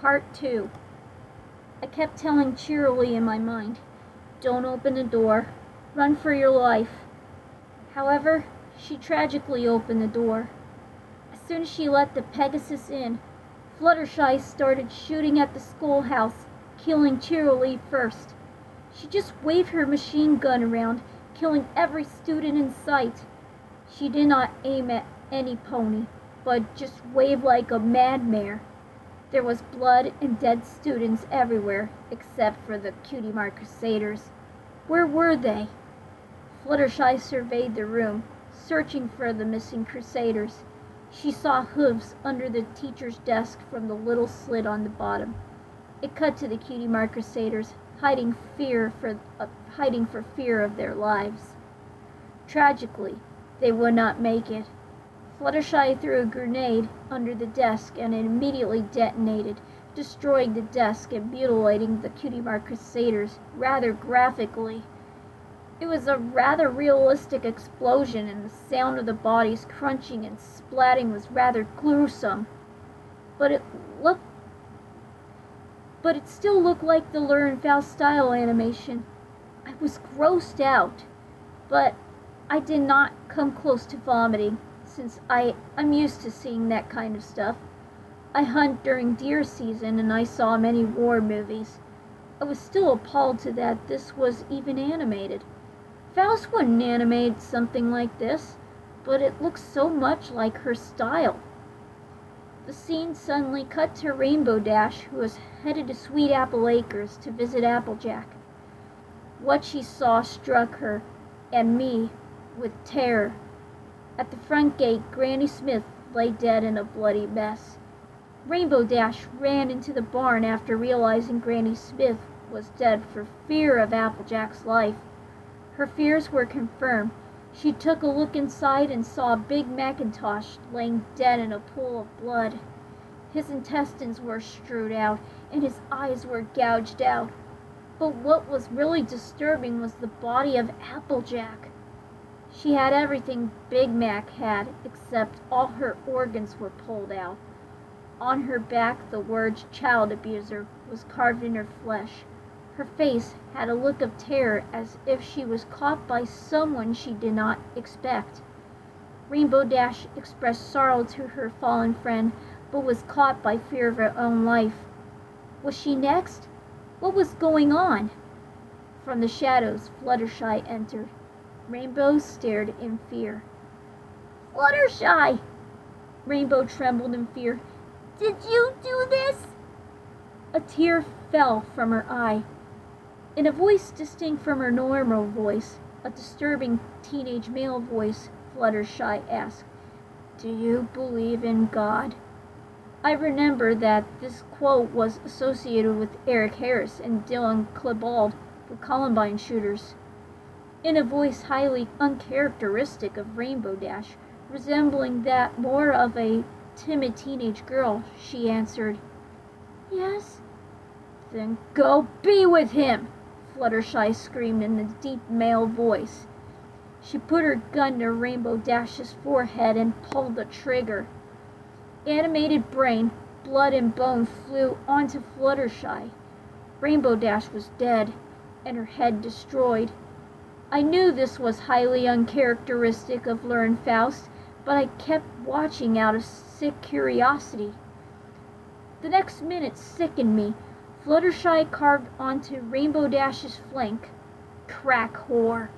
Part 2. I kept telling cheerily in my mind, "Don't open the door. Run for your life." However, she tragically opened the door. As soon as she let the Pegasus in, Fluttershy started shooting at the schoolhouse, killing cheerily first. She just waved her machine gun around, killing every student in sight. She did not aim at any pony, but just waved like a madmare. There was blood and dead students everywhere, except for the Cutie Mark Crusaders. Where were they? Fluttershy surveyed the room, searching for the missing Crusaders. She saw hooves under the teacher's desk from the little slit on the bottom. It cut to the Cutie Mark Crusaders, hiding for fear of their lives. Tragically, they would not make it. Fluttershy threw a grenade under the desk and it immediately detonated, destroying the desk and mutilating the Cutie Mark Crusaders rather graphically. It was a rather realistic explosion, and the sound of the bodies crunching and splatting was rather gruesome. But it still looked like the Luren Faust style animation. I was grossed out, but I did not come close to vomiting, since I'm used to seeing that kind of stuff. I hunt during deer season, and I saw many war movies. I was still appalled to that this was even animated. Faust wouldn't animate something like this, but it looked so much like her style. The scene suddenly cut to Rainbow Dash, who was headed to Sweet Apple Acres to visit Applejack. What she saw struck her and me with terror. At the front gate, Granny Smith lay dead in a bloody mess. Rainbow Dash ran into the barn after realizing Granny Smith was dead for fear of Applejack's life. Her fears were confirmed. She took a look inside and saw Big Macintosh laying dead in a pool of blood. His intestines were strewed out, and his eyes were gouged out. But what was really disturbing was the body of Applejack. She had everything Big Mac had, except all her organs were pulled out. On her back, the word "child abuser" was carved in her flesh. Her face had a look of terror, as if she was caught by someone she did not expect. Rainbow Dash expressed sorrow to her fallen friend, but was caught by fear of her own life. Was she next? What was going on? From the shadows, Fluttershy entered. Rainbow stared in fear. "Fluttershy!" Rainbow trembled in fear. "Did you do this?" A tear fell from her eye. In a voice distinct from her normal voice, a disturbing teenage male voice, Fluttershy asked, "Do you believe in God?" I remember that this quote was associated with Eric Harris and Dylan Klebold, the Columbine shooters. In a voice highly uncharacteristic of Rainbow Dash, resembling that more of a timid teenage girl, she answered, "Yes." "Then go be with him!" Fluttershy screamed in a deep male voice. She put her gun to Rainbow Dash's forehead and pulled the trigger. Animated brain, blood and bone flew onto Fluttershy. Rainbow Dash was dead, and her head destroyed. I knew this was highly uncharacteristic of Luren Faust, but I kept watching out of sick curiosity. The next minute sickened me. Fluttershy carved onto Rainbow Dash's flank. Crack whore.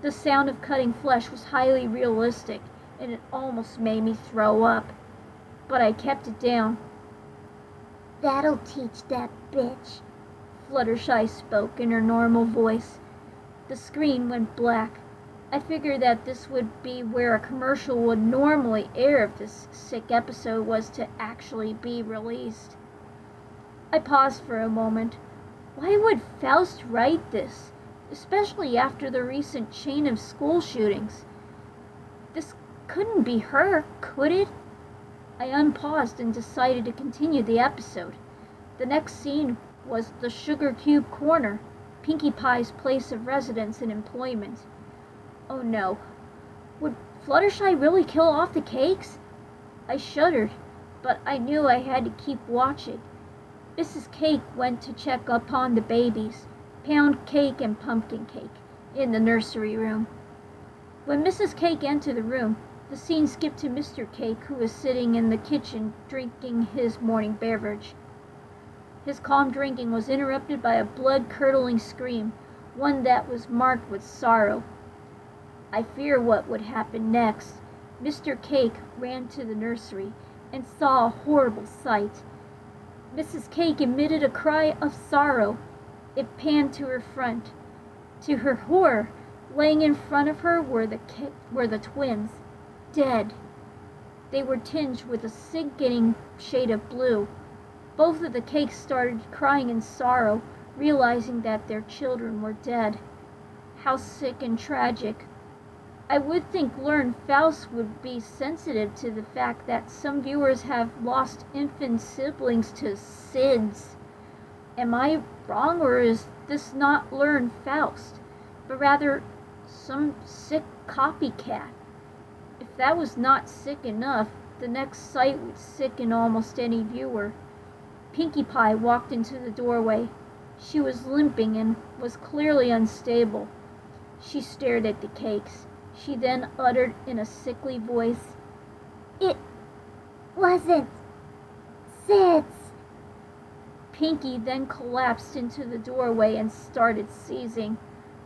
The sound of cutting flesh was highly realistic, and it almost made me throw up. But I kept it down. "That'll teach that bitch," Fluttershy spoke in her normal voice. The screen went black. I figured that this would be where a commercial would normally air if this sick episode was to actually be released. I paused for a moment. Why would Faust write this, especially after the recent chain of school shootings? This couldn't be her, could it? I unpaused and decided to continue the episode. The next scene was the Sugar Cube Corner, Pinkie Pie's place of residence and employment. Oh no. Would Fluttershy really kill off the cakes? I shuddered, but I knew I had to keep watching. Mrs. Cake went to check upon the babies, pound cake and pumpkin cake, in the nursery room. When Mrs. Cake entered the room, the scene skipped to Mr. Cake, who was sitting in the kitchen drinking his morning beverage. His calm drinking was interrupted by a blood-curdling scream, one that was marked with sorrow. I fear what would happen next. Mr. Cake ran to the nursery and saw a horrible sight. Mrs. Cake emitted a cry of sorrow. It panned to her front. To her horror, laying in front of her were the twins, dead. They were tinged with a sickening shade of blue. Both of the Cakes started crying in sorrow, realizing that their children were dead. How sick and tragic. I would think Learn Faust would be sensitive to the fact that some viewers have lost infant siblings to SIDS. Am I wrong, or is this not Learn Faust, but rather some sick copycat? If that was not sick enough, the next sight would sicken almost any viewer. Pinkie Pie walked into the doorway. She was limping and was clearly unstable. She stared at the Cakes. She then uttered in a sickly voice, "It wasn't Sid's." Pinkie then collapsed into the doorway and started seizing.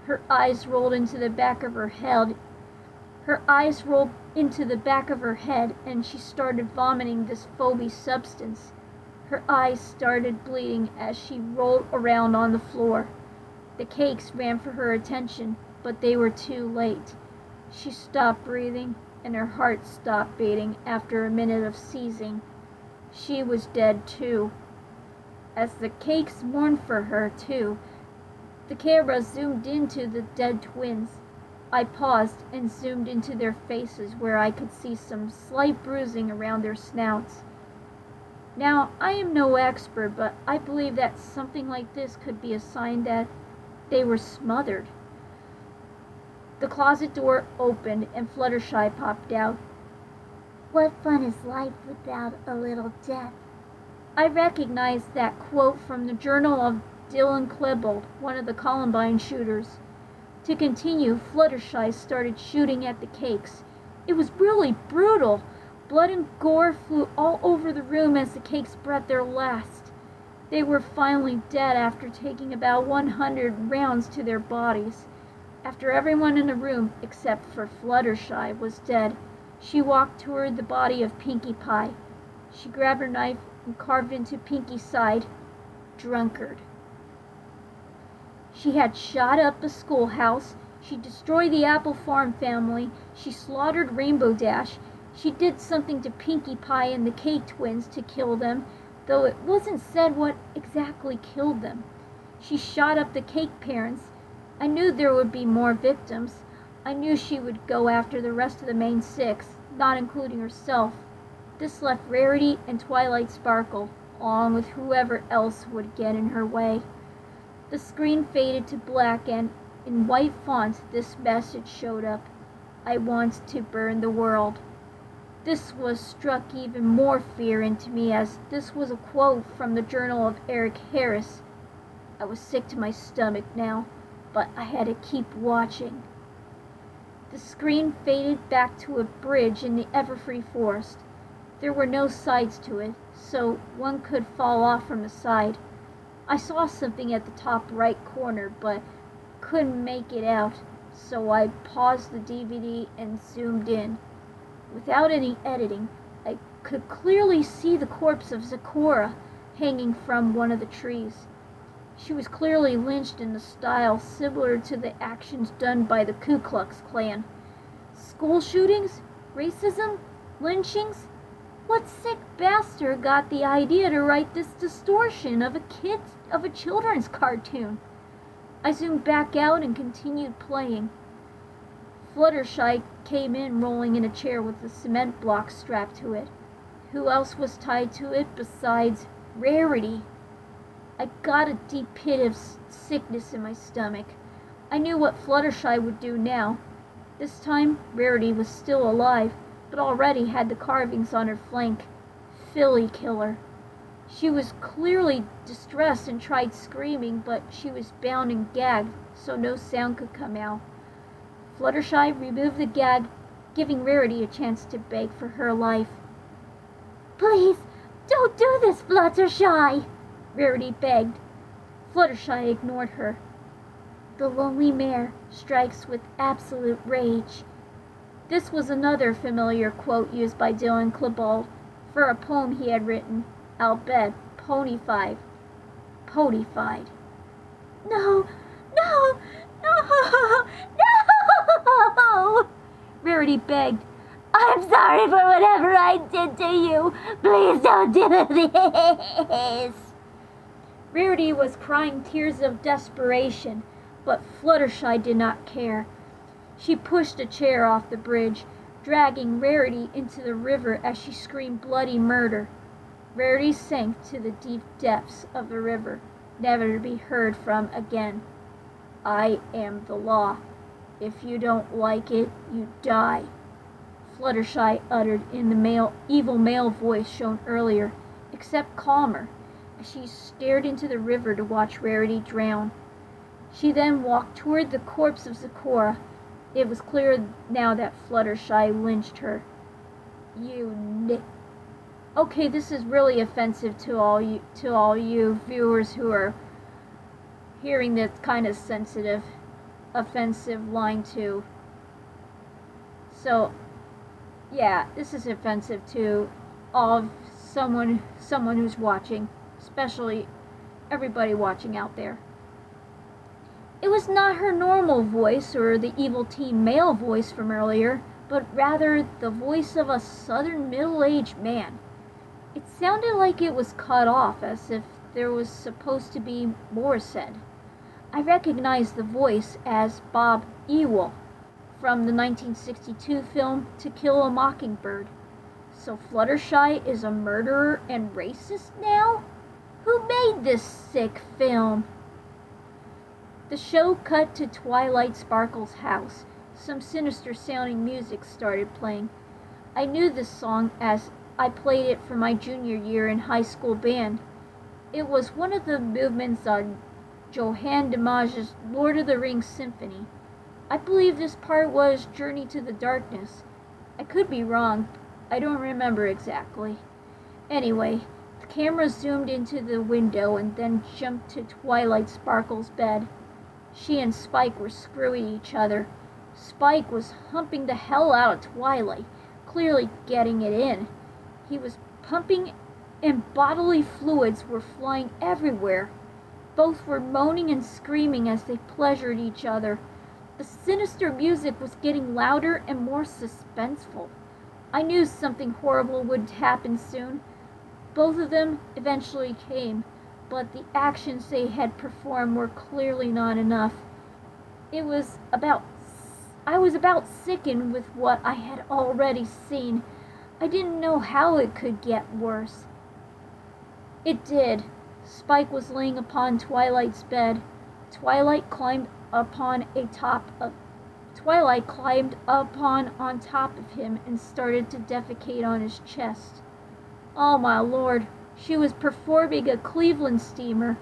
Her eyes rolled into the back of her head. And she started vomiting this phoby substance. Her eyes started bleeding as she rolled around on the floor. The Cakes ran for her attention, but they were too late. She stopped breathing, and her heart stopped beating after a minute of seizing. She was dead too. As the Cakes mourned for her too, the camera zoomed into the dead twins. I paused and zoomed into their faces, where I could see some slight bruising around their snouts. Now, I am no expert, but I believe that something like this could be a sign that they were smothered. The closet door opened and Fluttershy popped out. "What fun is life without a little death?" I recognized that quote from the journal of Dylan Klebold, one of the Columbine shooters. To continue, Fluttershy started shooting at the Cakes. It was really brutal. Blood and gore flew all over the room as the Cakes breathed their last. They were finally dead after taking about 100 rounds to their bodies. After everyone in the room, except for Fluttershy, was dead, she walked toward the body of Pinkie Pie. She grabbed her knife and carved into Pinkie's side, "Drunkard." She had shot up a schoolhouse. She destroyed the Apple Farm family. She slaughtered Rainbow Dash. She did something to Pinkie Pie and the Cake twins to kill them, though it wasn't said what exactly killed them. She shot up the Cake parents. I knew there would be more victims. I knew she would go after the rest of the main six, not including herself. This left Rarity and Twilight Sparkle, along with whoever else would get in her way. The screen faded to black, and in white font this message showed up: "I want to burn the world." This was struck even more fear into me, as this was a quote from the journal of Eric Harris. I was sick to my stomach now, but I had to keep watching. The screen faded back to a bridge in the Everfree Forest. There were no sides to it, so one could fall off from the side. I saw something at the top right corner, but couldn't make it out, so I paused the DVD and zoomed in. Without any editing, I could clearly see the corpse of Zecora hanging from one of the trees. She was clearly lynched in a style similar to the actions done by the Ku Klux Klan. School shootings? Racism? Lynchings? What sick bastard got the idea to write this distortion of a children's cartoon? I zoomed back out and continued playing. Fluttershy came in rolling in a chair with a cement block strapped to it. Who else was tied to it besides Rarity? I got a deep pit of sickness in my stomach. I knew what Fluttershy would do now. This time, Rarity was still alive, but already had the carvings on her flank. Filly killer. She was clearly distressed and tried screaming, but she was bound and gagged, so no sound could come out. Fluttershy removed the gag, giving Rarity a chance to beg for her life. Please, don't do this, Fluttershy, Rarity begged. Fluttershy ignored her. The lonely mare strikes with absolute rage. This was another familiar quote used by Dylan Klebold for a poem he had written, I'll bet, Ponyfied. No, no, no, no! Rarity begged. I'm sorry for whatever I did to you. Please don't do this. Rarity was crying tears of desperation, but Fluttershy did not care. She pushed a chair off the bridge, dragging Rarity into the river as she screamed bloody murder. Rarity sank to the deep depths of the river, never to be heard from again. I am the law. If you don't like it, you die, Fluttershy uttered in the evil male voice shown earlier, except calmer, as she stared into the river to watch Rarity drown. She then walked toward the corpse of Zecora. It was clear now that Fluttershy lynched her. Okay, this is really offensive to all you viewers who are hearing this kind of sensitive, offensive line too. So, yeah, this is offensive to all someone who's watching, especially everybody watching out there. It was not her normal voice or the evil teen male voice from earlier, but rather the voice of a southern middle-aged man. It sounded like it was cut off, as if there was supposed to be more said. I recognized the voice as Bob Ewell from the 1962 film To Kill a Mockingbird. So Fluttershy is a murderer and racist now? Who made this sick film? The show cut to Twilight Sparkle's house. Some sinister-sounding music started playing. I knew this song as I played it for my junior year in high school band. It was one of the movements on Johann Dimage's Lord of the Rings Symphony. I believe this part was Journey to the Darkness. I could be wrong. I don't remember exactly. Anyway, the camera zoomed into the window and then jumped to Twilight Sparkle's bed. She and Spike were screwing each other. Spike was humping the hell out of Twilight, clearly getting it in. He was pumping and bodily fluids were flying everywhere. Both were moaning and screaming as they pleasured each other. The sinister music was getting louder and more suspenseful. I knew something horrible would happen soon. Both of them eventually came, but the actions they had performed were clearly not enough. I was about sickened with what I had already seen. I didn't know how it could get worse. It did. Spike was laying upon Twilight's bed. Twilight climbed up on top of him and started to defecate on his chest. Oh my lord, she was performing a Cleveland steamer.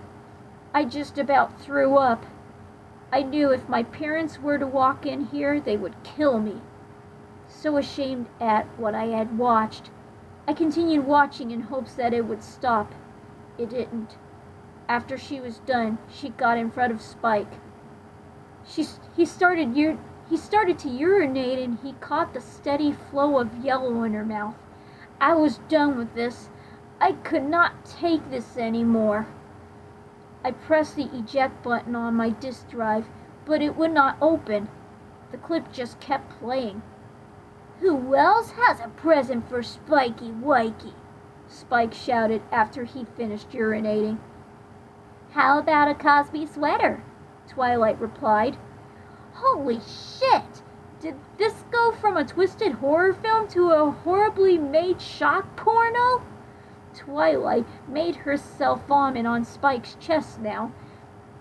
I just about threw up. I knew if my parents were to walk in here, they would kill me. So ashamed at what I had watched, I continued watching in hopes that it would stop. It didn't. After she was done, she got in front of Spike. He started to urinate and he caught the steady flow of yellow in her mouth. I was done with this. I could not take this anymore. I pressed the eject button on my disk drive, but it would not open. The clip just kept playing. Who else has a present for Spiky Wikey? Spike shouted after he finished urinating. How about a Cosby sweater? Twilight replied. Holy shit! Did this go from a twisted horror film to a horribly made shock porno? Twilight made herself vomit on Spike's chest now.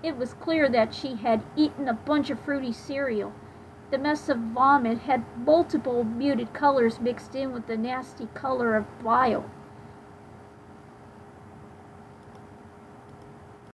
It was clear that she had eaten a bunch of fruity cereal. The mess of vomit had multiple muted colors mixed in with the nasty color of bile.